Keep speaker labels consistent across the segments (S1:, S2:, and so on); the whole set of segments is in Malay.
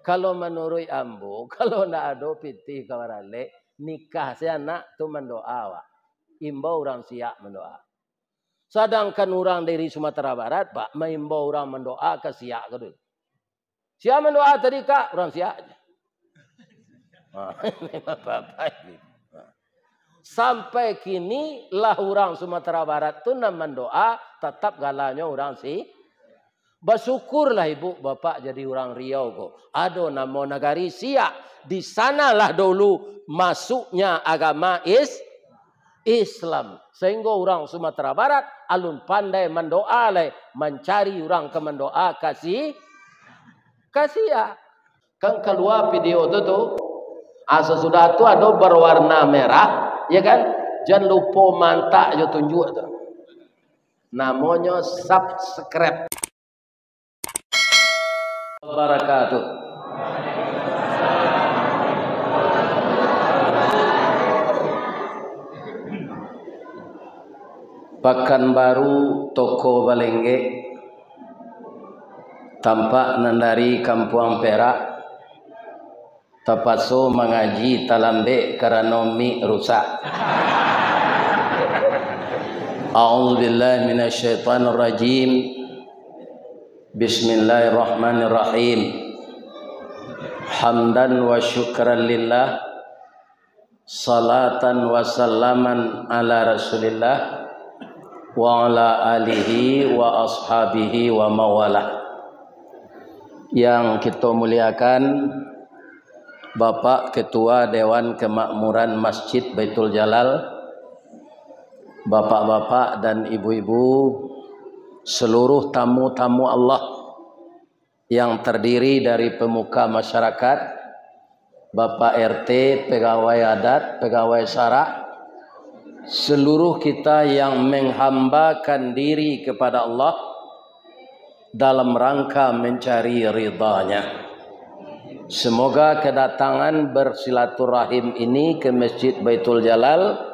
S1: Kalau menurut ambo, kalau nak ada pitih kawarale, nikah si anak tu mendoa wak. Imbau orang siap mendoa. Sedangkan orang dari Sumatera Barat, Pak, mengimbau orang mendoa ke siap ke dulu. Siap mendoa tadi kak, orang siap aja. Sampai kini lah orang Sumatera Barat tu nak mendoa, tetap galanya orang si. Bersyukurlah ibu bapak jadi orang Riau kok. Ada nama negari Siak. Di sanalah dulu masuknya agama Islam. Sehingga orang Sumatera Barat alun pandai mendoa leh, mencari orang ke mendoa kasih ya. Kan keluar video itu tuh. Sesudah itu ada berwarna merah, ya kan? Jangan lupa mantak yo tunjuk tuh. Namanya subscribe. Barakatuh. Pekanbaru Toko Balengge, tampak nandari Kampung Perak, tapaso mengaji talambe karena mi rusak. A'udzubillahi minasyaitonir rajim. Bismillahirrahmanirrahim. Hamdan wa syukran lillah, salatan wa salaman ala rasulillah wa ala alihi wa ashabihi wa mawalah. Yang kita muliakan Bapak Ketua Dewan Kemakmuran Masjid Baitul Jalal, bapak-bapak dan ibu-ibu, seluruh tamu-tamu Allah yang terdiri dari pemuka masyarakat, Bapak RT, pegawai adat, pegawai syara, seluruh kita yang menghambakan diri kepada Allah dalam rangka mencari ridhanya. Semoga kedatangan bersilaturahim ini ke Masjid Baitul Jalal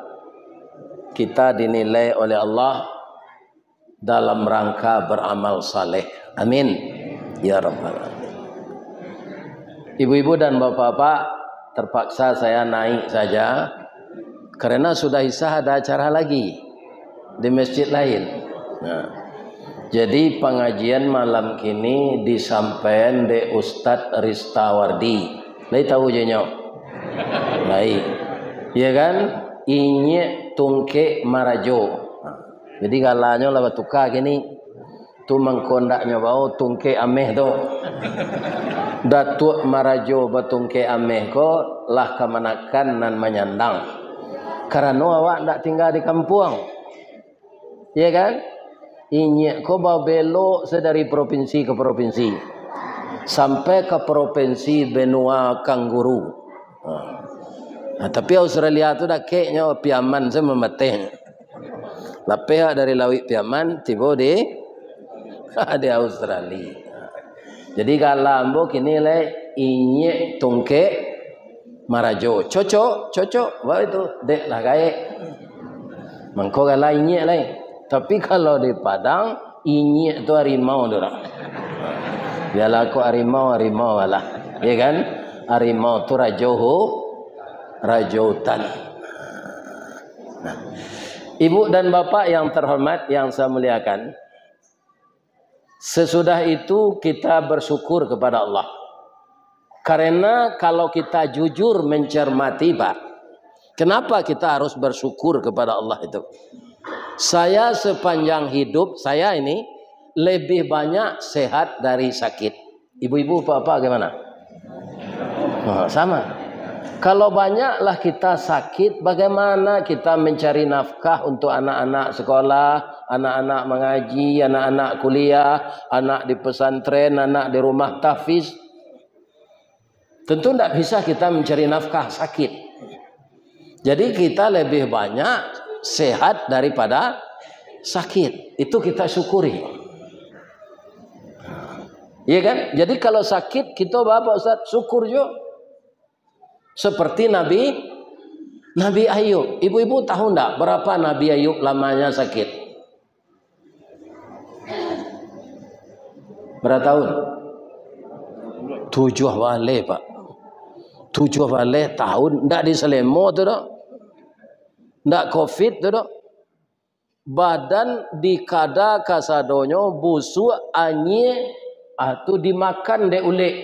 S1: kita dinilai oleh Allah dalam rangka beramal saleh. Amin ya rabbal alamin. Ibu-ibu dan bapak-bapak, terpaksa saya naik saja karena sudah isya ada acara lagi di masjid lain. Jadi pengajian malam kini disampaikan de Ustadz Ristawardi. Lai tahu je nyok? Lai. Ya kan? Inye tungke marajo. Jadi galanya lah batuka gini, tu mengkondaknya bau tungke ameh tu. Datuk marajo batungke ameh ko lah kemanakan nan menyandang. Karena awak tak tinggal di kampung, ya kan? Inye ko bawa belok sedari provinsi ke provinsi sampai ke provinsi benua kanguru. Tapi Australia tu dah keknya piaman saya memeteh. Lapeh dari Lawik Piaman tiba di Australia. Jadi kalau ambo kini le inye tungke marajo cocok wah itu dek lah gae. Mangko kalau inye le. Tapi kalau di Padang inye itu harimau dorang. Biarlah aku harimau lah, ya kan? Harimau tu rajautan. Ibu dan bapak yang terhormat yang saya muliakan, sesudah itu kita bersyukur kepada Allah. Karena kalau kita jujur mencermati, Pak, kenapa kita harus bersyukur kepada Allah itu? Saya sepanjang hidup saya ini lebih banyak sehat dari sakit. Ibu-ibu bapak gimana? Sama. Kalau banyaklah kita sakit, bagaimana kita mencari nafkah untuk anak-anak sekolah, anak-anak mengaji, anak-anak kuliah, anak di pesantren, anak di rumah tahfiz? Tentu tidak bisa kita mencari nafkah sakit. Jadi kita lebih banyak sehat daripada sakit. Itu kita syukuri. Iya kan? Jadi kalau sakit kita Bapak Ustaz syukur juga. Seperti Nabi Ayub. Ibu-ibu tahu enggak berapa Nabi Ayub lamanya sakit? Berapa tahun? 70 7 balik Pak. 7 balik tahun ndak di Selemo tu dah. Ndak Covid tu dah. Badan dikada kasadonyo busuk anye atau dimakan dek ulik.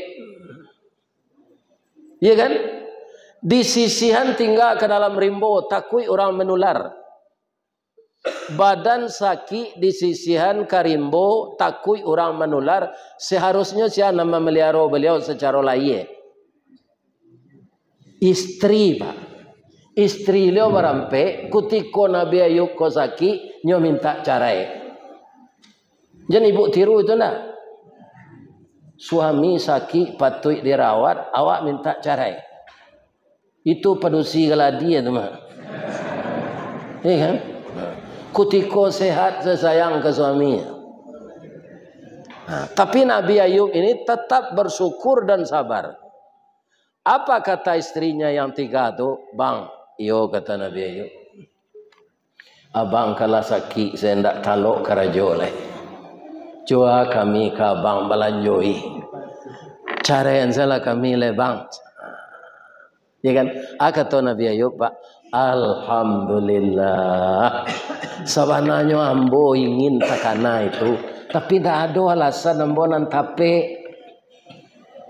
S1: Iya kan? Di sisihan tinggal ke dalam rimbo takui orang menular. Badan sakit di sisihan karimbo takui orang menular. Seharusnya siapa nama melihara beliau secara layak. Istri Pak. Istri beliau merampe kutiko Nabi Ayub ko sakit nyo minta cerai. Jadi ibu tiru itu nak. Suami sakit patut dirawat, awak minta cerai. Itu padusi galadi ya teman. Iya kan? Kutiko sehat sesayang ke suaminya. Tapi Nabi Ayub ini tetap bersyukur dan sabar. Apa kata istrinya yang 3 tu? Bang, iyo kata Nabi Ayub. Abang kalau sakit saya tidak taluk kerajo leh. Coba kami ke abang belanjoi. Cara yang salah kami le bang. Ya kan? Kata Nabi Ayub Pak. Alhamdulillah. Sebenarnya ambo ingin takana itu. Tapi tidak ada alasan ambo nan tape.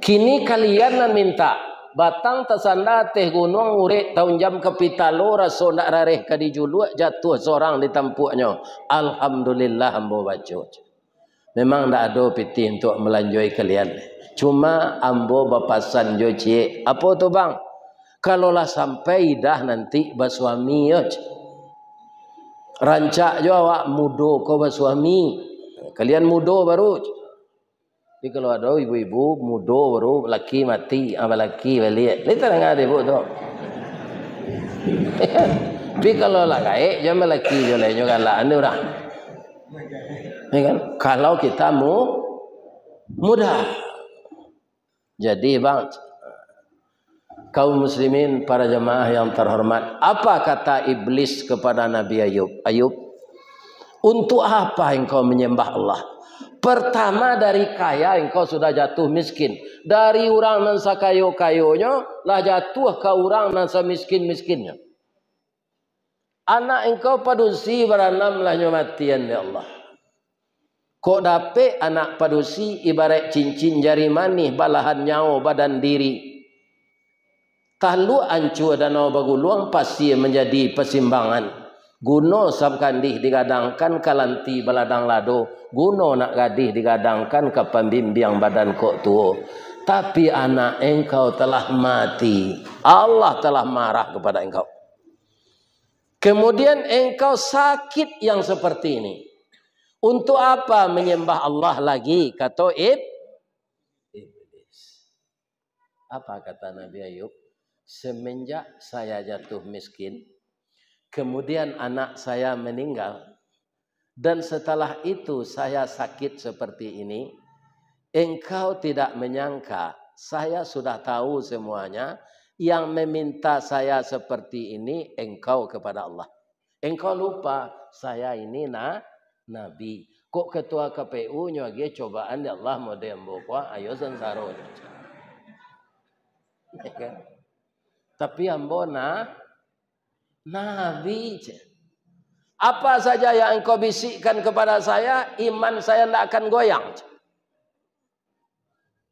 S1: Kini kalian nan minta. Batang tasanda teh gunung urek tahun jam kapitalo raso ndak rareh kadi julu jatuh seorang di tampuknya. Alhamdulillah ambo baca. Memang ndak ada piti untuk melanjoi kalian. Cuma ambo bapasan joci. Apa tu bang? Kalaulah sampai dah nanti basuami yo. Rancak jo awak mudo ko basuami. Kalian mudo baru. Tapi kalau ada ibu-ibu mudo baru laki mati, laki balik. Ni tak dengar ibu tu. Tapi kalau lah gaik jangan laki jo lainnya galak ni orang. Ni kan? Kalau kita mudah. Jadi bang, kaum muslimin para jemaah yang terhormat, apa kata iblis kepada Nabi Ayub? Ayub, untuk apa engkau menyembah Allah? Pertama dari kaya engkau sudah jatuh miskin. Dari orang nan sakayo-kayonya lah jatuh ke orang nan semiskin-miskinnya. Anak engkau padusi beranam lah nyomatian ya Allah. Kok dapat anak padusi ibarat cincin jari manih balahan nyawa badan diri. Talu ancu danau baguluang pasti menjadi persimbangan. Guno sab kandih digadangkan kalanti baladang lado. Guno nak gadih digadangkan ke pembimbing badan kok tuo. Tapi anak engkau telah mati. Allah telah marah kepada engkau. Kemudian engkau sakit yang seperti ini. Untuk apa menyembah Allah lagi? Kata iblis. Apa kata Nabi Ayub? Semenjak saya jatuh miskin. Kemudian anak saya meninggal. Dan setelah itu saya sakit seperti ini. Engkau tidak menyangka. Saya sudah tahu semuanya. Yang meminta saya seperti ini. Engkau kepada Allah. Engkau lupa. Saya ini Nabi. Kok ketua KPU nyagi cobaan ya Allah mau demboka. Ayo sensaro. Tapi ambo Nabi. Apa saja yang engkau bisikkan kepada saya, iman saya tidak akan goyang.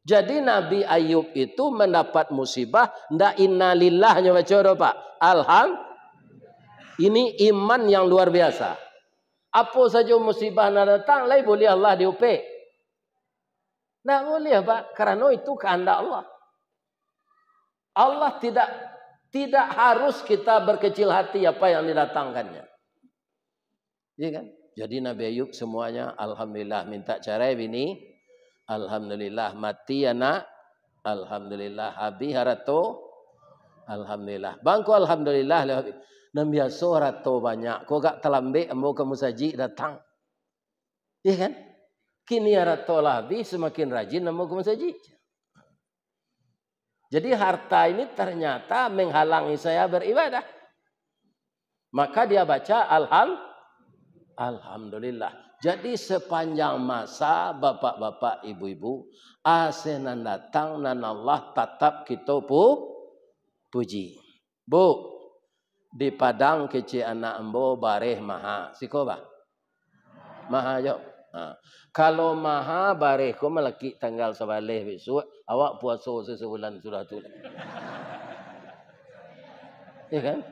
S1: Jadi Nabi Ayub itu mendapat musibah, ndak innalillahnya baca Pak. Ini iman yang luar biasa. Apa saja musibah nak datang, lai boleh Allah diupe. Tidak boleh Pak, karena itu kehendak Allah. Allah tidak harus kita berkecil hati apa yang didatangkannya. Iya kan? Jadi Nabi Ayub semuanya alhamdulillah minta cerai bini. Alhamdulillah mati anak. Alhamdulillah habis harato. Alhamdulillah. Bangku alhamdulillah. Dan biasa harato banyak. Kau gak terlambat ambo ke musaji datang. Iya kan? Kini harato lah habis semakin rajin ambo ke musaji. Jadi harta ini ternyata menghalangi saya beribadah. Maka dia baca alhamdulillah. Jadi sepanjang masa bapak-bapak, ibu-ibu, asenan datang nan Allah tetap kita puji. Bu, di Padang kecil anak embo bareh maha. Siko ba? Maha yo. Kalau maha bareh ko melaki tanggal sebaleh besok, awak puasa sesebulan sudah tu. Ya kan?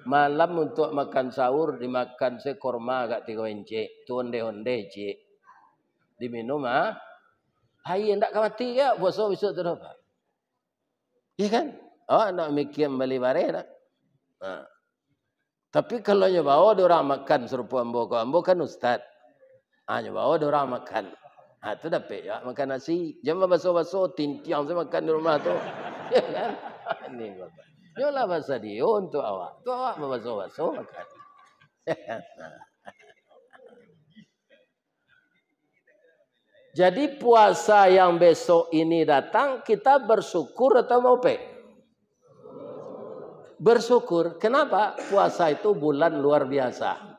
S1: Malam untuk makan sahur dimakan sekorma agak 3 encik, tu onde-onde cik. Diminum hai ndak kawati ya puasa besok tu apa? Ya kan? Oh nak mikir beli bareh dah. Tapi kalau nyobawa orang makan serupa ambo kan ustaz. Nyobawa orang makan. Tu dapat ya makan nasi. Jangan baso-baso tintiang saya makan di rumah tu. Ya kan? Ini bapak. Yolah bahasa dia untuk awak. Tu awak baso-baso makan. Jadi puasa yang besok ini datang kita bersyukur atau mau pe? Bersyukur. Kenapa? Puasa itu bulan luar biasa.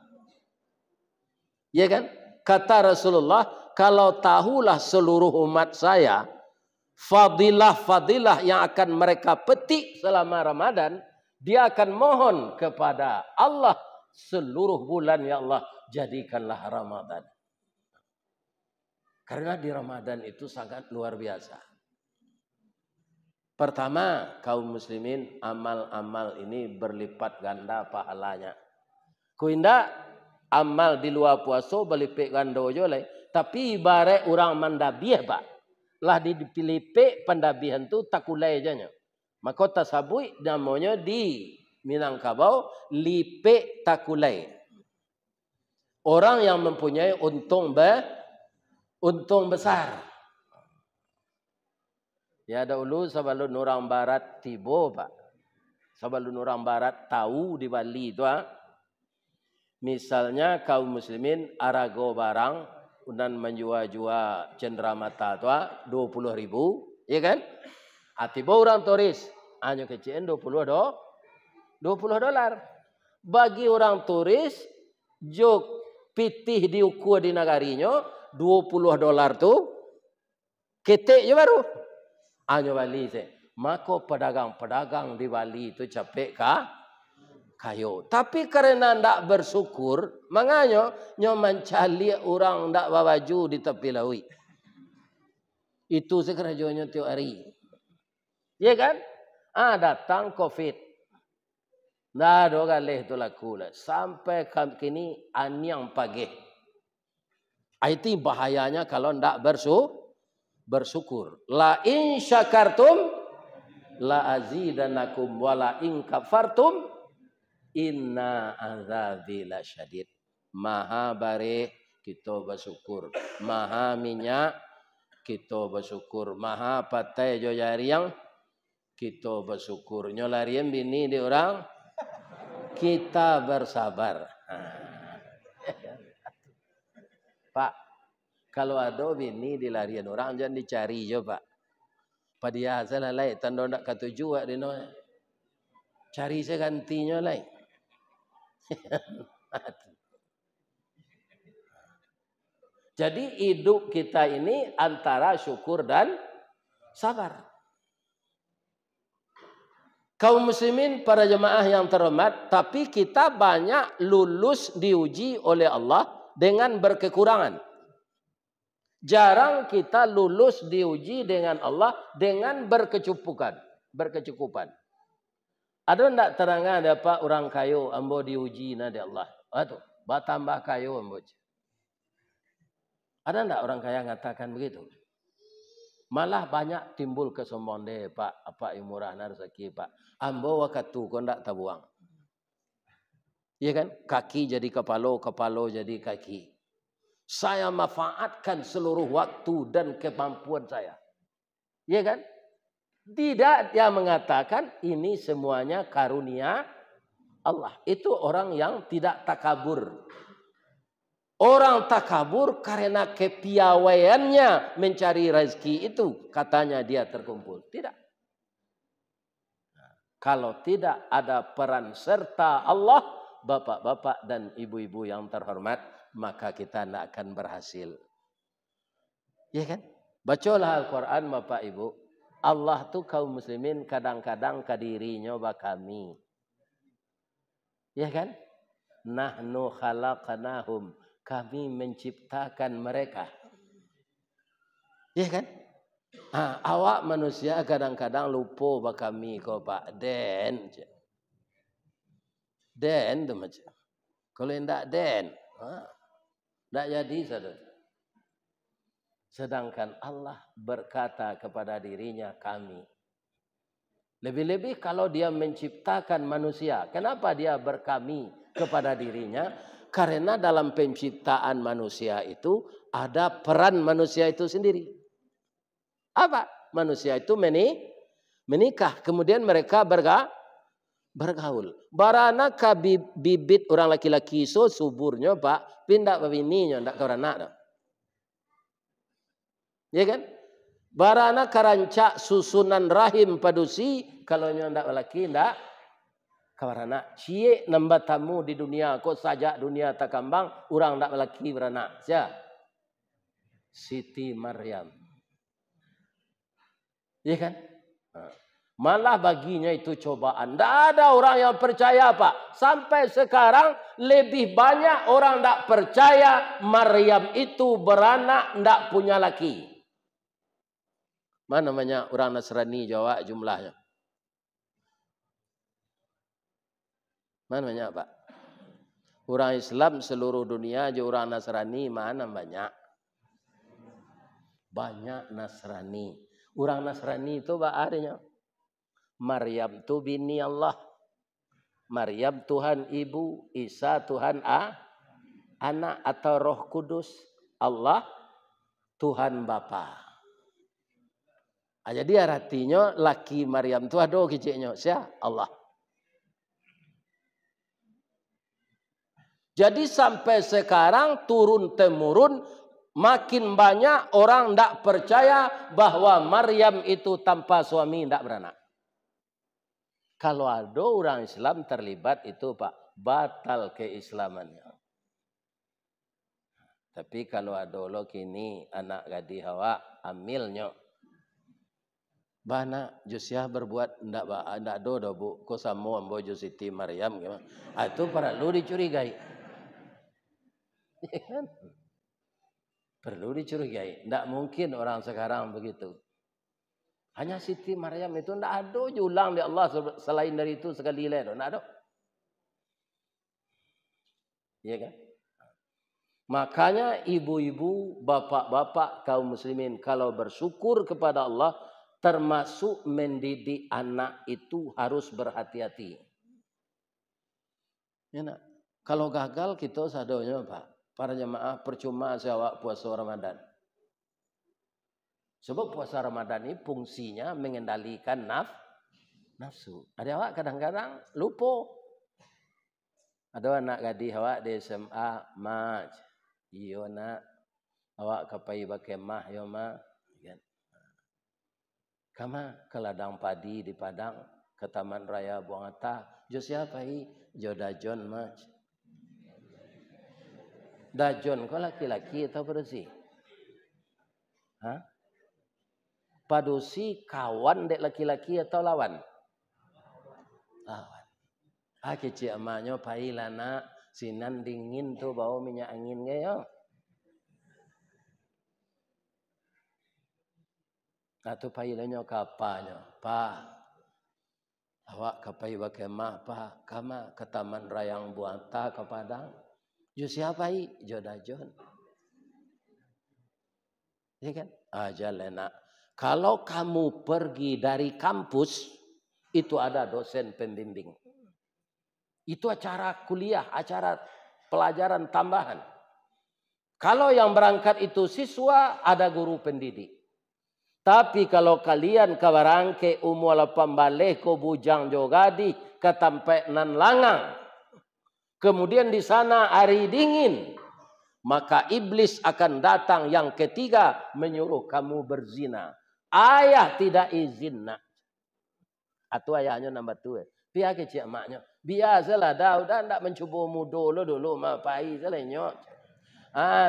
S1: Ya kan? Kata Rasulullah, kalau tahulah seluruh umat saya, fadilah-fadilah yang akan mereka petik selama Ramadan, dia akan mohon kepada Allah seluruh bulan, ya Allah, jadikanlah Ramadan. Karena di Ramadan itu sangat luar biasa. Pertama, kaum muslimin amal-amal ini berlipat ganda pahalanya. Ku indak amal di luar puasa berlipat ganda aja lah. Tapi ibarat orang mandabih pak. Lah dipilih pendabihan tu takulai aja nya. Maka tasabui namanya di Minangkabau lipe takulai. Orang yang mempunyai untung besar. Ya dahulu sebelum orang barat tiba pak. Sebelum orang barat tahu di Bali itu misalnya kaum muslimin arago barang dan menjual cenderamata tu 20.000, ya kan? Tiba orang turis hanya kecil $20. Bagi orang turis jok pitih diukur di negarinya $20 tu ketek je baru. Hanya Bali se. Maka pedagang-pedagang di Bali itu capek kayo. Tapi karena ndak bersyukur, makanya nyoman cali orang ndak bawaju di tepi laut. Itu sekerjanya tiap hari. Ya kan? Datang Covid. Ndak ada galih tu laku lah. Sampai kini anyang pagi. Itu bahayanya kalau ndak bersyukur. La in syakartum la azidanakum wa la in kafartum inna azabi lasyadid. Maha bareh kita bersyukur. Maha minyak kita bersyukur. Maha patai jo jariang kita bersyukur. Nyolarian bini di orang kita bersabar. Pak, kalau ada bini di larian orang jangan dicari je pak. Padia salah lain tanda nak katuju wak dino. Cari saya gantinya lain. Jadi hidup kita ini antara syukur dan sabar. Kaum muslimin para jemaah yang terhormat, tapi kita banyak lulus diuji oleh Allah dengan berkekurangan. Jarang kita lulus diuji dengan Allah dengan berkecukupan. Ada ndak terangan ada pak orang kayo ambo diuji nadi Allah. Aduh, bertambah kayo ambo. Ada ndak orang kaya mengatakan begitu? Malah banyak timbul kesombongan deh pak, apa yang murah rezeki pak. Ambo waktu kau ndak tabuang. Iya kan? Kaki jadi kepala, kepala jadi kaki. Saya manfaatkan seluruh waktu dan kemampuan saya. Ya kan? Tidak dia mengatakan ini semuanya karunia Allah. Itu orang yang tidak takabur. Orang takabur karena kepiawaiannya mencari rezeki itu. Katanya dia terkumpul. Tidak. Kalau tidak ada peran serta Allah bapak-bapak dan ibu-ibu yang terhormat, maka kita tidak akan berhasil. Ya kan? Bacalah Al-Quran Bapak Ibu. Allah tuh kaum muslimin kadang-kadang kadirinya kami. Ya kan? Nahnu khalaqnahum. Kami menciptakan mereka. Ya kan? Awak manusia kadang-kadang lupa kami kau Pak. Den tu macam. Kalau tidak den. Tak jadi saudara. Sedangkan Allah berkata kepada dirinya kami. Lebih-lebih kalau dia menciptakan manusia. Kenapa dia berkami kepada dirinya? Karena dalam penciptaan manusia itu ada peran manusia itu sendiri. Apa? Manusia itu menikah. Kemudian mereka bergaul. Barana ka bibit orang laki-laki so suburnya Pak. Pindah bininya. Tidak kau anak. Ya kan? Barana karancak susunan rahim padusi. Kalau ndak lelaki ndak kawarana. Cie nambah tamu di dunia. Kok saja dunia tak kambang. Orang ndak lelaki beranak. Siapa? Siti Maryam. Ya kan? Malah baginya itu cobaan. Tidak ada orang yang percaya Pak. Sampai sekarang lebih banyak orang tidak percaya Maryam itu beranak tidak punya laki. Mana banyak orang Nasrani jawab jumlahnya? Mana banyak Pak? Orang Islam seluruh dunia je orang Nasrani mana banyak? Banyak Nasrani. Orang Nasrani itu Pak adanya. Maryam itu bini Allah. Maryam Tuhan Ibu. Isa Tuhan Anak atau Roh Kudus. Allah Tuhan Bapa. Jadi artinya laki Maryam itu ada keciknya. Siapa? Allah. Jadi sampai sekarang turun-temurun makin banyak orang tidak percaya bahwa Maryam itu tanpa suami tidak beranak. Kalau ada orang Islam terlibat itu Pak, batal keislamannya. Tapi kalau ada lo kini anak gadis Hawa amilnya. Bana Josia berbuat ndak ada Bu. Ko samo ambo Siti Maryam gimana? Itu perlu dicurigai. Perlu dicurigai. Ndak mungkin orang sekarang begitu. Hanya Siti Maryam itu ndak ada julang di Allah selain dari itu sekali lain. Ndak ada. Iya kan? Makanya ibu-ibu, bapak-bapak kaum muslimin kalau bersyukur kepada Allah termasuk mendidik anak itu harus berhati-hati. Ya, nak. Kalau gagal kita sadonya Pak. Para jemaah percuma saya puasa Ramadan. Sebab puasa Ramadan ini fungsinya mengendalikan nafsu. Ada awak kadang-kadang lupa. Ada anak gadis awak di SMA, Maj. Iyo nak. Awak kapai pakai mah yo mah. Kama ke ladang padi di Padang, ke Taman Raya Buangata. Jo siapa hi? Jo Dajon Maj. Dajon kau laki-laki atau padusi? Hah? Padusi kawan dek laki-laki atau lawan? Lawan. Kecik emaknya pai lana sinan dingin tu bau minyak angin gayo. Atau pailannya kapanya, Pak. Awak kapai bakemah, Pak. Kama ke Taman Rayang Buata ke Padang. Jo siapa i? Jo Dajon. Ya kan? Ajalena. Kalau kamu pergi dari kampus, itu ada dosen pembimbing. Itu acara kuliah, acara pelajaran tambahan. Kalau yang berangkat itu siswa, ada guru pendidik. Tapi kalau kalian kawarangke umur pambaleh ko bujang jogadi ketampe nan langang. Kemudian di sana hari dingin. Maka iblis akan datang yang ketiga menyuruh kamu berzina. Ayah tidak izin nak. Atau ayahnya nambah tua. Biar kecil maknya. Biasalah dah ndak mencuba mudo lo dulu mapai selenya.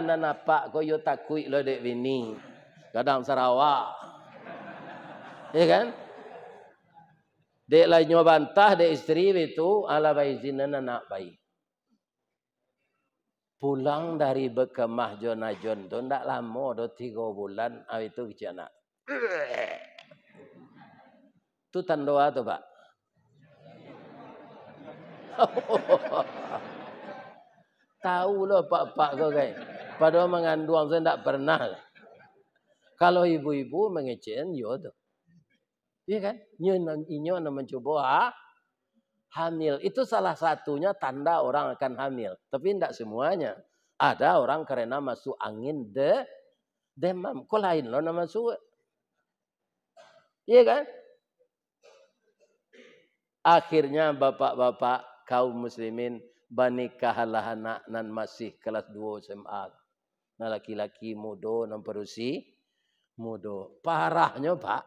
S1: Nanapak ko yo takui lo dek bini. Kadang Sarawak. Ya kan? Dek lainnya bantah dek istri itu ala baizina anak bayi. Pulang dari bekemah Jonajon tu ndak lama do 3 bulan itu kecil anak. Itu tanda tu Pak. Tahu lo pak-pak kau guys. Padahal mengandung saya tidak pernah. Kalau ibu-ibu mengecen, yo tu. Iya kan? Inyo mencoba hamil. Itu salah satunya tanda orang akan hamil. Tapi tidak semuanya. Ada orang karena masuk angin demam. Kok lain lo nama masuk? Iya kan? Akhirnya bapak-bapak kaum muslimin banikahlah anak nan masih kelas 2 SMA. Nah laki-laki muda nan perusi muda. Parahnya Pak,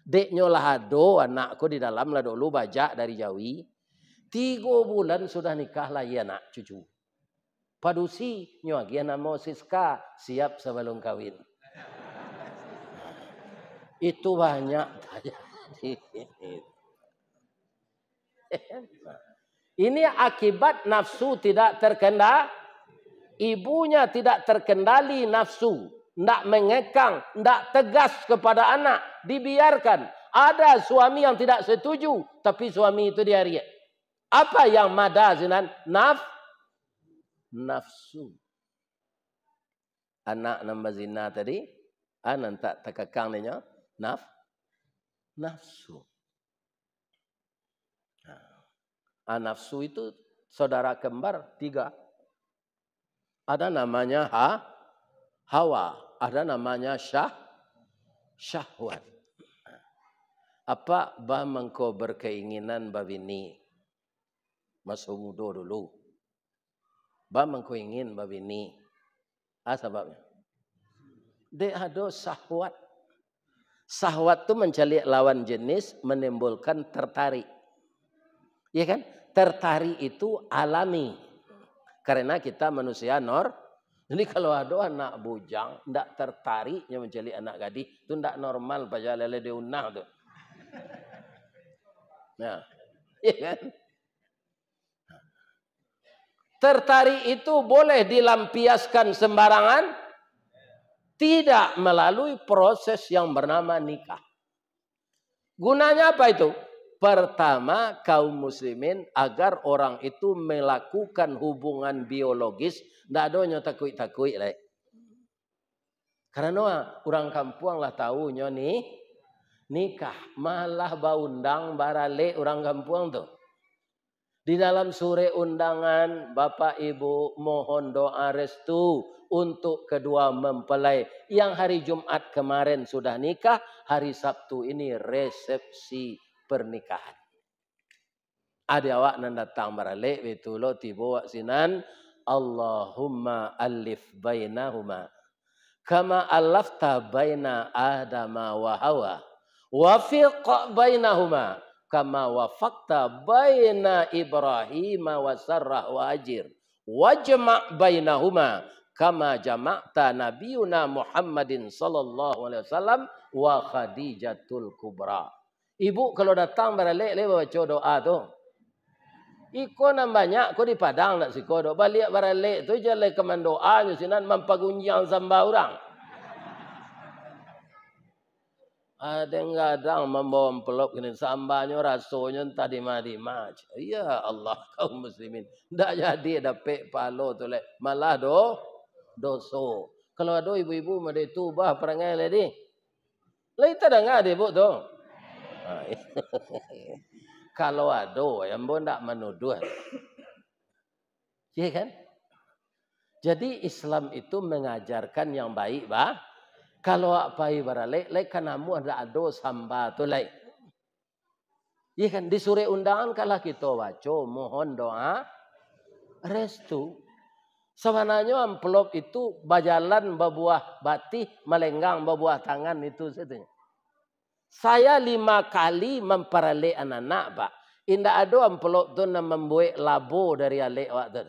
S1: deknya lah ado anakku di dalam lah dulu bajak dari Jawi. 3 bulan sudah nikah lah ya anak cucu. Padusi nyogi nama Siska siap sebelum kawin. Itu banyak terjadi. Ini akibat nafsu tidak terkendali. Ibunya tidak terkendali nafsu. Tidak mengekang. Tidak tegas kepada anak. Dibiarkan. Ada suami yang tidak setuju. Tapi suami itu diariak. Apa yang mada zinan? Nafsu. Anak nambah zina tadi. Anak tak terkekang ninya. Nafsu. Nafsu itu saudara kembar 3. Ada namanya hawa, ada namanya syahwat. Apa bah mengko berkeinginan babini masuk muda dulu. Bah mengko ingin babini. Sebabnya. Dia ada syahwat. Syahwat itu mencari lawan jenis menimbulkan tertarik. Iya kan? Tertarik itu alami. Karena kita manusia Jadi kalau ada anak bujang, tidak tertariknya mencari anak gadis, itu tidak normal. Baca lele diunah tu. Nah, iya kan? Tertarik itu boleh dilampiaskan sembarangan, tidak melalui proses yang bernama nikah. Gunanya apa itu? Pertama, kaum muslimin agar orang itu melakukan hubungan biologis, tidak ada takut-takut lah. Karena orang kampung lah tahunya nih nikah, malah baundang barale orang kampung tu. Di dalam suri undangan, Bapak Ibu mohon doa restu untuk kedua mempelai yang hari Jumat kemarin sudah nikah, hari Sabtu ini resepsi pernikahan. Ada awak nan datang barale betul lo tiba wak sinan Allahumma alif bainahuma kama alafta baina Adama wa Hawa wafiq bainahuma kama wafaqta baina Ibrahim wa Sarrah wa Ajir wajma' bainahuma kama jama'ta nabiyuna Muhammadin sallallahu alaihi wasallam wa Khadijatul Kubra. Ibu kalau datang barale baca doa tu. Iko nan banyak ko di Padang nak siko do balik barale tu je le keman doa nyusinan mampagunjang samba orang. Ada ngadang membawa envelope kini sambanya rasanya tadi madi mac. Ya Allah kaum muslimin. Ndak jadi dapat palo tu le malah doso. Kalau ada ibu-ibu made tubah perangai le di. Lai tak dengar di bu tu. Kalau ada yang pun tak menuduh. Ya kan? Jadi Islam itu mengajarkan yang baik, bah. Kalau apa ibarat lek kanamu ada samba tu lek. Ya kan? Di suri undangan kalau kita baca mohon doa restu. Sebenarnya amplop itu bajalan berbuah batih, melenggang berbuah tangan itu saja. Saya 5 kali memperoleh anak-anak, Pak. Indah ada amplop tu nak membuat labo dari alik awak tu.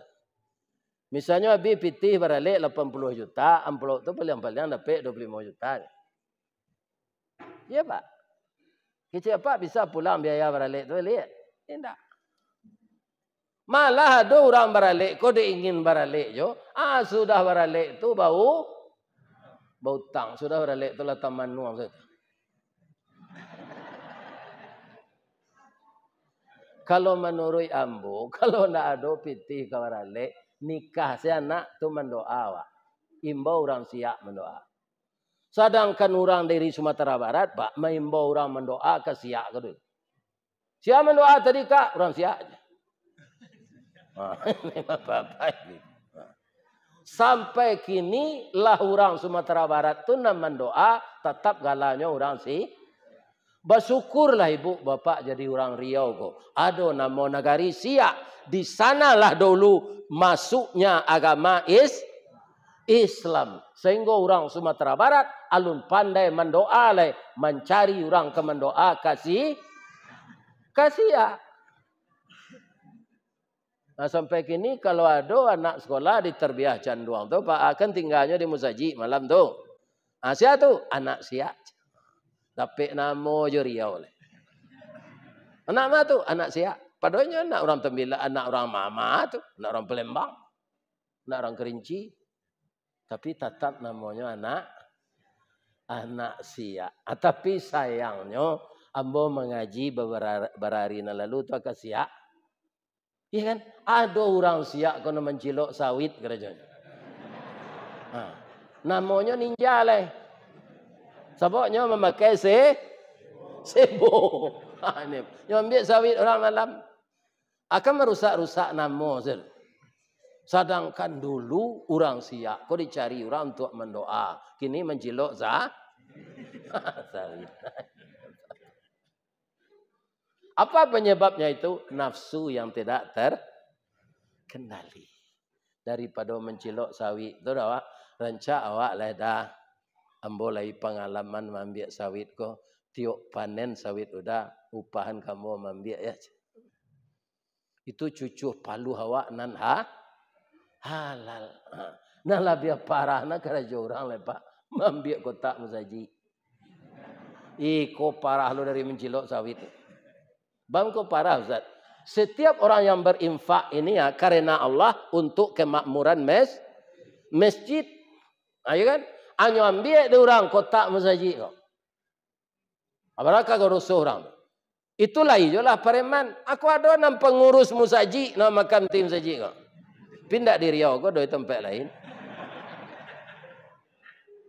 S1: Misalnya habis pitih beralik 80 juta, amplop tu paling-paling dapat 25 juta. Ya Pak. Kecil apa bisa pulang biaya beralik tu lihat. Tidak. Malah ada orang beralik, kau dia ingin beralik jo. Sudah beralik tu bau tang. Sudah beralik tu lah taman nuang. Kalau menurut ambo, kalau nak ada pitih ke beralik, nikah si anak tu mendoa wak. Imbau orang siap mendoa. Sedangkan orang dari Sumatera Barat, Pak, mengimbau orang mendoa ke siap ke dulu. Siap mendoa tadi kak, orang siap aja. Sampai kini lah orang Sumatera Barat tu nak mendoa tetap galanya orang si. Bersyukurlah ibu bapak jadi orang Riau kok. Ada nama negari Siak. Di sanalah dulu masuknya agama Islam. Sehingga orang Sumatera Barat alun pandai mendoa leh, mencari orang ke mendoa kasih. Nah, sampai kini kalau ada anak sekolah di Terbiah Canduang tu Pak akan tinggalnya di Musaji malam tu. Siapa tu? Anak Siak. Tapi nama je Riau leh. Anak mana tu? Anak Siak. Padahal anak orang Tembila, anak orang Mama tu, anak orang Palembang, anak orang Kerinci. Tapi tetap namanya anak Siak. Tapi sayangnya ambo mengaji beberapa hari lalu tu ke Siak. Iya kan? Ada orang Siak kena mencilok sawit kerajaan. Namanya ninja leh. Sebabnya memakai sebo. Yang ambil sawit orang malam. Akan merusak-rusak nama. Sedangkan dulu orang Siak. Kau dicari orang untuk mendoa. Kini mencilok sawit. Apa penyebabnya itu? Nafsu yang tidak terkendali. Daripada mencilok sawit. Itu dah rancak awak lah dah. Ambo lagi pengalaman mengambil sawit ko. Tiuk panen sawit udah. Upahan kamu mengambil ya. Itu cucu palu awak nan halal. Nah lebih parah nak kerja orang lepak. Mengambil kotak musaji. Iko parah lo dari mencilok sawit. Bang ko parah Ustaz. Setiap orang yang berinfak ini ya karena Allah untuk kemakmuran masjid. Ayo kan? Hanya ambil dia orang kotak masjid kau. Apakah kau rusuh orang? Itulah ijolah pareman. Aku ada enam pengurus masjid nama makan tim masjid kau. Pindah di Riau kau dari tempat lain.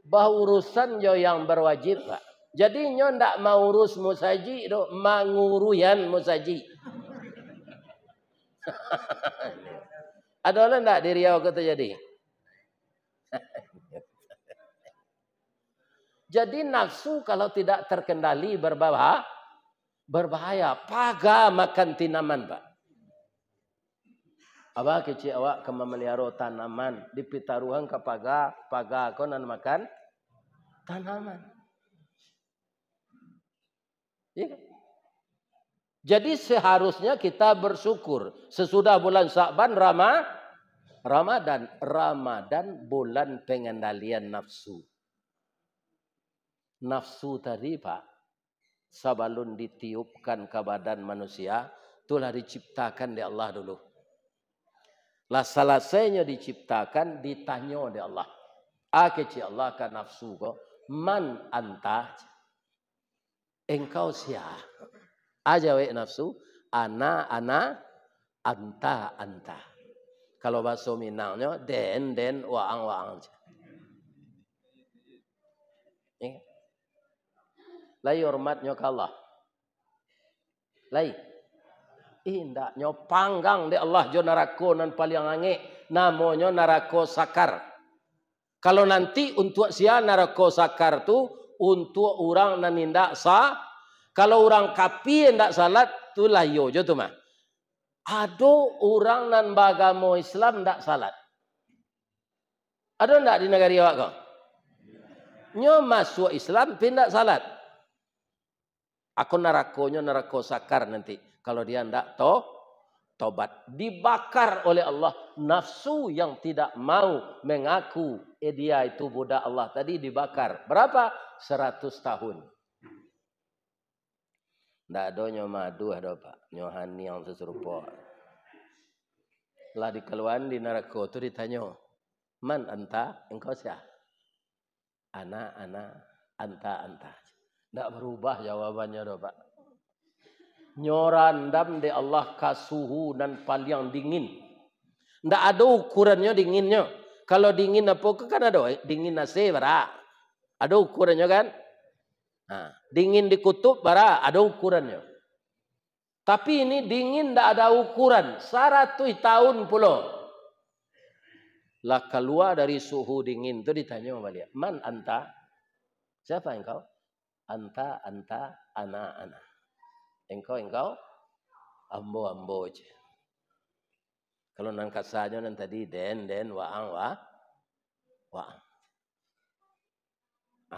S1: Bahu urusan jo yang berwajib Pak. Jadi nyo ndak mau urus masjid do, manguruyan masjid. Ada orang ndak di Riau kau terjadi? Jadi nafsu kalau tidak terkendali berbahaya. Paga makan tanaman, Pak. Abah kecil awak ke memelihara tanaman. Di pitaruhan ke paga kau nan makan tanaman. Ya. Jadi seharusnya kita bersyukur. Sesudah bulan Sya'ban Ramadan bulan pengendalian nafsu. Nafsu tadi Pak, sebelum ditiupkan ke badan manusia, itulah diciptakan di Allah dulu. Lah selesainya diciptakan, ditanya di Allah. Kecil Allah kan nafsu kok. Man anta? Engkau siapa? Jawab nafsu. Ana, anta. Kalau bahasa Minangnya, den, waang. Lai hormatnya ke Allah. Lai. Indak nyo panggang de Allah jo narako nan paling angek. Namanya narako sakar. Kalau nanti untuk sia narako sakar tu untuk orang nan indak sah. Kalau orang kapi indak salat tu lah yo jo tu mah. Ada orang nan bagamo Islam ndak salat. Ada ndak di negara awak kau? Nyo masuk Islam pindah salat. Aku nerakonya neraka sakar nanti. Kalau dia tidak tobat. Dibakar oleh Allah. Nafsu yang tidak mau mengaku dia itu budak Allah tadi dibakar. Berapa? 100 tahun. Tidak ada madu ada Pak. Nyohani yang seserupa. Lah dikeluaran di neraka itu ditanya. Man anta? Engkau siapa? Ana, anta. Tidak berubah jawabannya dah Pak. Nyorandam de Allah kasuhu dan paling dingin. Tidak ada ukurannya dinginnya. Kalau dingin apa kan ada dingin nasi bara. Ada ukurannya kan? Nah, dingin di kutub bara ada ukurannya. Tapi ini dingin tidak ada ukuran. 100 tahun pula. Lah keluar dari suhu dingin itu ditanya balik. Man anta? Siapa engkau? Anta, ana. Engkau, ambo je. Kalau nang kasanya nan tadi den, waang.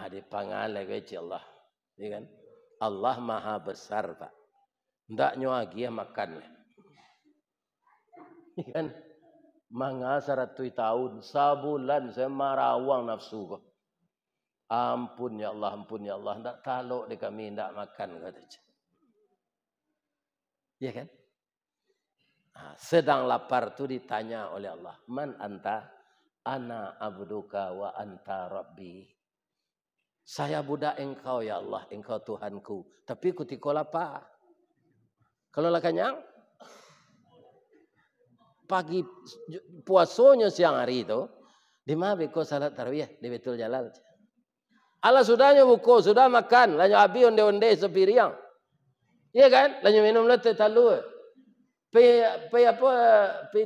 S1: Dipangal lagi Allah. Ya kan? Allah maha besar Pak. Ndak nyuagi makan. Ya kan? Manga 100 tahun, sabulan saya marawang nafsu kok. Ampun ya Allah. Ndak taluk di kami ndak makan kata. Ya kan? Sedang lapar tu ditanya oleh Allah. Man anta? Ana abduka wa anta rabbi. Saya budak engkau ya Allah. Engkau Tuhanku. Tapi ketika lapar. Kalau lah kenyang. Pagi puasanya siang hari itu. Di mana beko salat tarawih di Baitul Jalal. Allah sudahnya buku. Sudah makan. Lanyu abi onde-onde sepiriang. Iya kan? Lanyu minum letih talu. Pi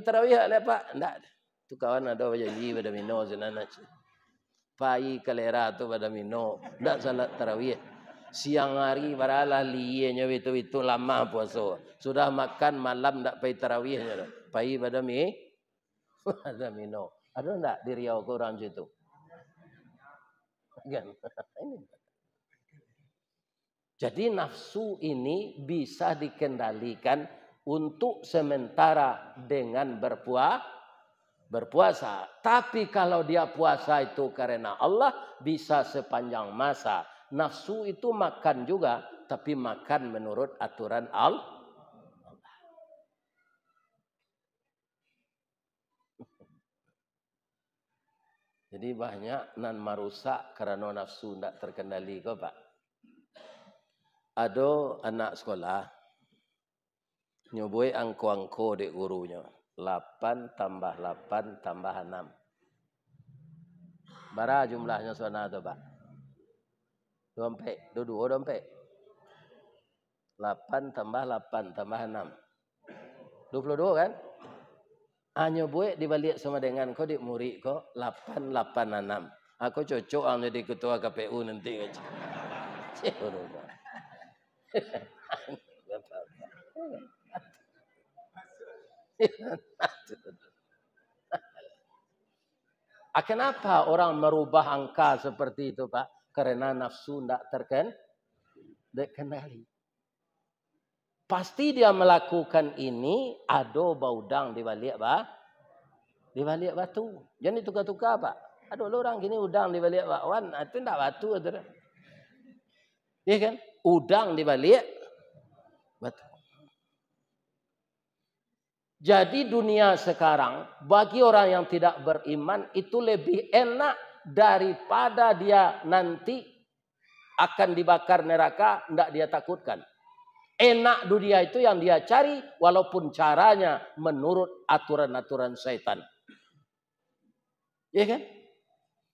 S1: tarawih ada Pak? Enggak. Tu kawan ada janji pada mino senana. Pai kalera tu pada mino. Enggak salat tarawih. Siang hari baralah liyenya itu lama puasa. Sudah makan malam enggak pai tarawihnya. Pai pada pada mino. Ada enggak di Riau ke orang situ? Kan? Jadi nafsu ini bisa dikendalikan untuk sementara dengan berpuasa. Tapi kalau dia puasa itu karena Allah bisa sepanjang masa. Nafsu itu makan juga, tapi makan menurut aturan Allah. Jadi banyak nan marusak karena nafsu tidak terkendali kok Pak. Ada anak sekolah nyoboi angko dek gurunya. 8 tambah 8 tambah 6. Berapa jumlahnya sana tu Pak? Dompet. 8 tambah 8 tambah 6. 22 kan? Hanya buat dibalik sama dengan kau dik murid kau 886. Aku cocok ang jadi ketua KPU nanti. Kenapa orang merubah angka seperti itu Pak? Karena nafsu tidak terkendali. Pasti dia melakukan ini ada baudang di balik batu. Jangan tukar-tukar Pak. Ada orang gini udang di balik bakwan, itu tidak batu. Ya kan? Udang di balik batu. Jadi dunia sekarang bagi orang yang tidak beriman itu lebih enak daripada dia nanti akan dibakar neraka, tidak dia takutkan. Enak dunia itu yang dia cari walaupun caranya menurut aturan-aturan syaitan. Ya kan?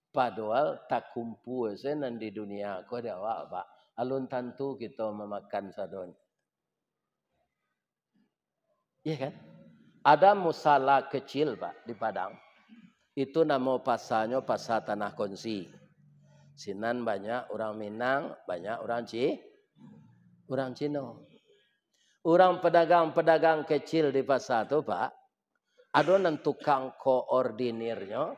S1: Padahal tak kumpul senan di dunia kau ada awak Pak. Alun tentu kita memakan sadon. Ya kan? Ada musala kecil Pak di Padang. Itu nama pasarnya pasar Tanah Konsi. Sinan banyak orang Minang, banyak orang Cina. Orang pedagang-pedagang kecil di pasar itu Pak, ada nan tukang koordinirnya,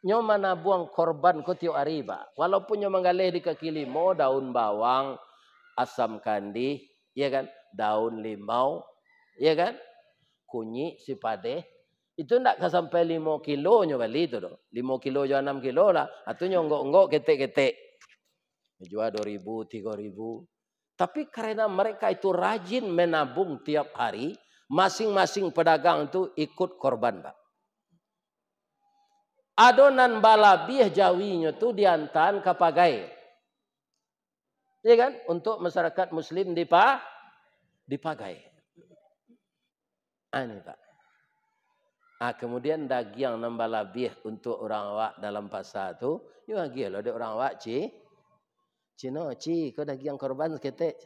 S1: nyo mana buang korban ko tiap hari Pak. Walaupun nyo menggalih di kaki limo, daun bawang, asam kandi, ya kan? Daun limau, ya kan? Kunyit sipade. Itu ndak sampai 5 kilo nyo beli itu doh. 5 kilo jo 6 kilo lah. Atau nyonggok-nggok ketek-ketek. Jual 2.000, 3.000. Tapi karena mereka itu rajin menabung tiap hari, masing-masing pedagang itu ikut korban, Pak. Adonan balabiah jawinya itu diantan ke pagai. Ya kan? Untuk masyarakat muslim dipagai. Ini, Pak. Kemudian daging nambah lebih untuk orang awak dalam pasar tu, you lagi lo ada orang awak Cina, kau daging korban ketek.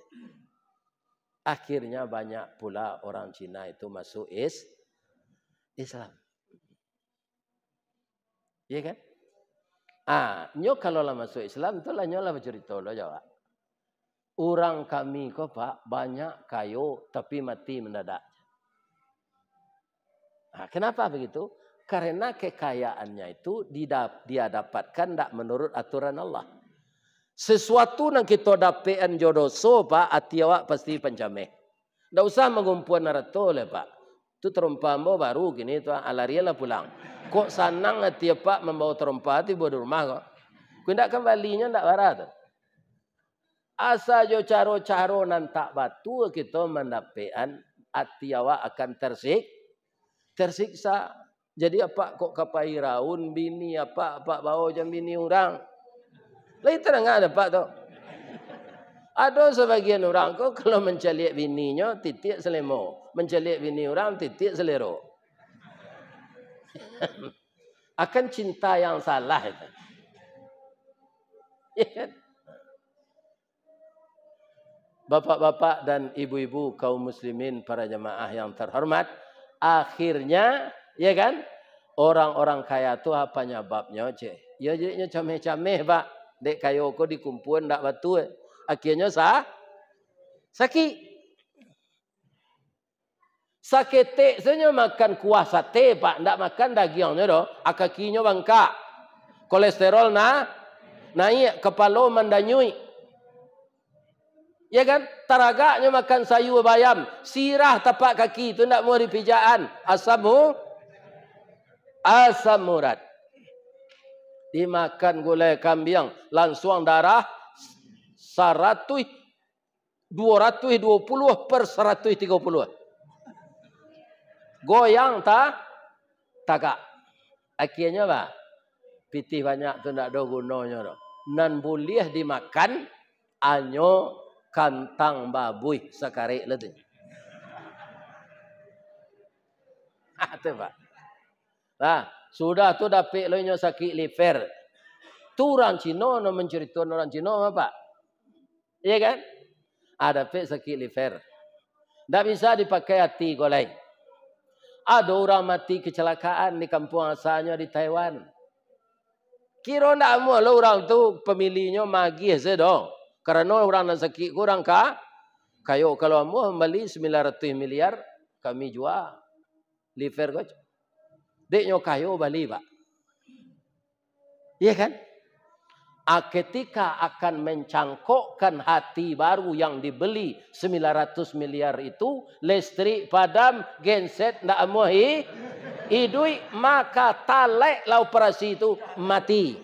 S1: Akhirnya banyak pula orang Cina itu masuk Islam. Ya kan? Nyo kalau lah masuk Islam tu lah nyo lah bercerita lo jawab. Orang kami kau Pak banyak kayu tapi mati mendadak. Kenapa begitu? Karena kekayaannya itu dia dapatkan tidak menurut aturan Allah. Sesuatu yang kita dapatkan jodoh Pak, hati awak pasti pencameh. Tidak usah mengumpul narato le Pak. Itu terumpama baru gini tu alarialah pulang. Kok sanang hati Pak membawa terumpa hati buat rumah kok. Kau tidak kembalinya tidak barat. Asa jo caro-caro nantak batu kita mendapatkan hati awak akan tersiksa. Jadi apa kok kapai raun bini apa bawa jam bini orang. Lain terang ada Pak tu. Ada sebagian orang kok kalau menceliak bininya titik selemo, menceliak bini orang titik selero. Akan cinta yang salah itu. Ya kan? Bapak-bapak dan ibu-ibu kaum muslimin para jemaah yang terhormat, akhirnya ya kan orang-orang kaya tu apa nyebabnya ya jadinya cameh-cameh Pak. Dek kayo ko dikumpul ndak batu. Akhirnya sakit. Sakit sebenarnya makan kuah sate Pak, ndak makan dagingnya doh. Kakinya bangkak. Kolesterol naik, kepala mendanyui. Ya kan? Taragaknya makan sayur bayam, sirah tapak kaki itu ndak mau dipijaan. Asam urat. Dimakan gulai kambing langsung darah 220 per 130. Goyang tagak. Akhirnya Pak, pitih banyak tu ndak ada gunanya. Nan boleh dimakan anyo kantang babuy sakarik lah tu. Tu Pak. Sudah tu dapat lo nyo sakit liver. Tu orang Cina no menceritakan orang Cina Pak. Iya kan? Dapat sakit liver. Tak bisa dipakai hati golai. Ada orang mati kecelakaan di kampung asalnya di Taiwan. Kira tak mau lo orang tu pemilihnya magih sedong. Karena orang yang sakit kurang kayo kalau mau kembali 900 miliar kami jual liver kau. Deknya kayo bali Pak. Iya kan? Ketika akan mencangkokkan hati baru yang dibeli 900 miliar itu, listrik padam, genset ndak mau hidui, maka talek lah operasi itu mati.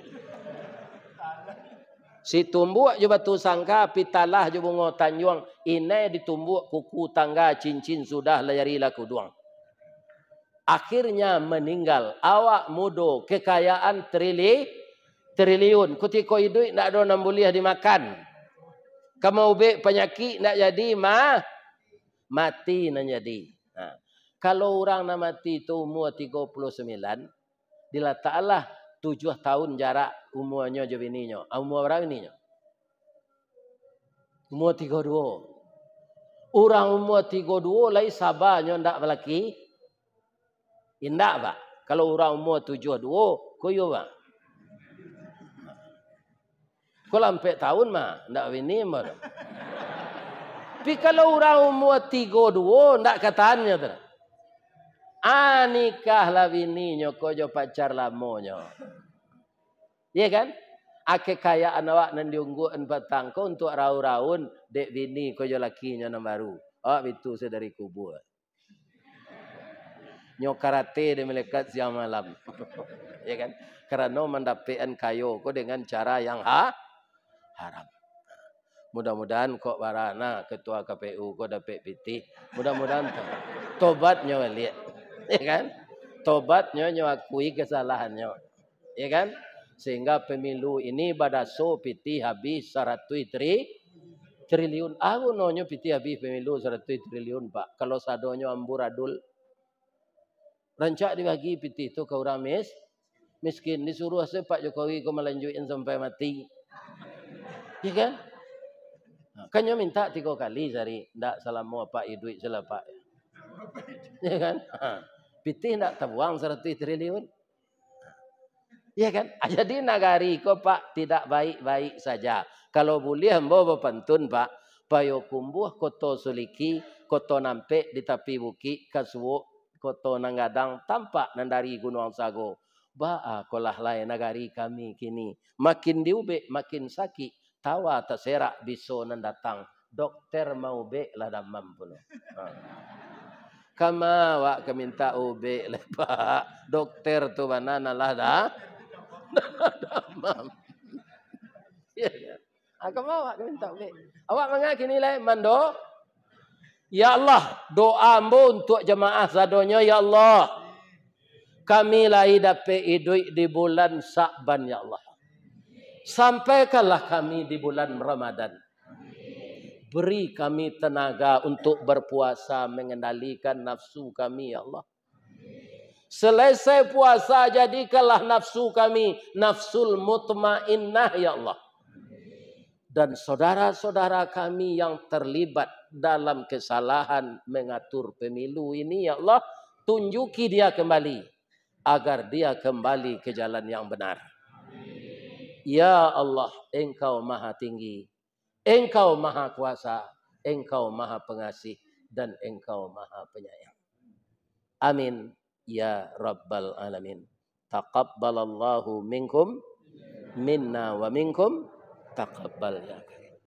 S1: Si tumbuk je batu sangka, pitalah je bunga tanjuang, ini ditumbuk kuku tangga cincin sudah layari laku duang. Akhirnya meninggal. Awak mudo kekayaan triliun. Ketika hidup tidak ada yang boleh dimakan. Kamu ubek penyakit tidak jadi mati nak jadi. Kalau orang nak mati itu umur 39, diletaklah 7 tahun jarak umurnya je bininya. Umur berapa bininya? Umur 32. Orang umur 32 lagi sabarnya tidak berlaki. Indah Pak. Kalau orang umur 72, koyo Pak. Kau lampai tahun mah, ndak bini mah. Tapi kalau orang umur 32, ndak katanya tu. Nikahlah bininya, kau jo pacar lamonyo. Iya kan? Ake kayaan awak nan diungguan batang ko untuk raun-raun dek bini ko jo lakinya nan baru. Itu sedari kubur. Nyo karate di melekat siang malam. Ya kan? Karena mendapatkan kayo ko dengan cara yang haram. Mudah-mudahan kok barana ketua KPU kok dapat pitih. Mudah-mudahan tobatnya lihat. Ya kan? Tobatnya akui kesalahannya. Ya kan? Sehingga pemilu ini badaso pitih habis 100 triliun. Aku nonyo pitih habis pemilu 100 triliun, Pak. Kalau sadonyo amburadul. Rancak dibagi pitih itu ke orang miskin. Disuruh Pak Jokowi ko melanjutin sampai mati. Ya kan? Kan nyo minta 3 kali sehari. Ndak salah mau Pak duit salah Pak. Ya kan? Pitih ndak terbuang 100 triliun. Ya kan? Jadi nagari ko Pak tidak baik-baik saja. Kalau boleh hamba pantun Pak. Payo kumbuh koto suliki, koto nampe di tepi bukit, kasuwo, koto nanggadang tampak nandari gunung sago. Kolah lain nagari kami kini. Makin diube, makin sakit. Tawa terserak biso nandatang. Dokter mau be lah damam pun. Kama wak keminta ube lepak. Dokter tu banana lah dah. Damam. Ya. Kama wak keminta ube. Awak mengaki nilai mando. Ya Allah, doa ambo untuk jemaah sadonya ya Allah. Kami lai dapat hidup di bulan Sa'ban ya Allah. Sampaikanlah kami di bulan Ramadan. Beri kami tenaga untuk berpuasa mengendalikan nafsu kami ya Allah. Selesai puasa jadikanlah nafsu kami nafsul mutmainnah ya Allah. Dan saudara-saudara kami yang terlibat dalam kesalahan mengatur pemilu ini ya Allah, tunjuki dia kembali agar dia kembali ke jalan yang benar. Ya Allah, Engkau Maha Tinggi, Engkau Maha Kuasa, Engkau Maha Pengasih, dan Engkau Maha Penyayang. Amin ya Rabbal Alamin. Taqabbalallahu minkum minna wa minkum taqabbal ya.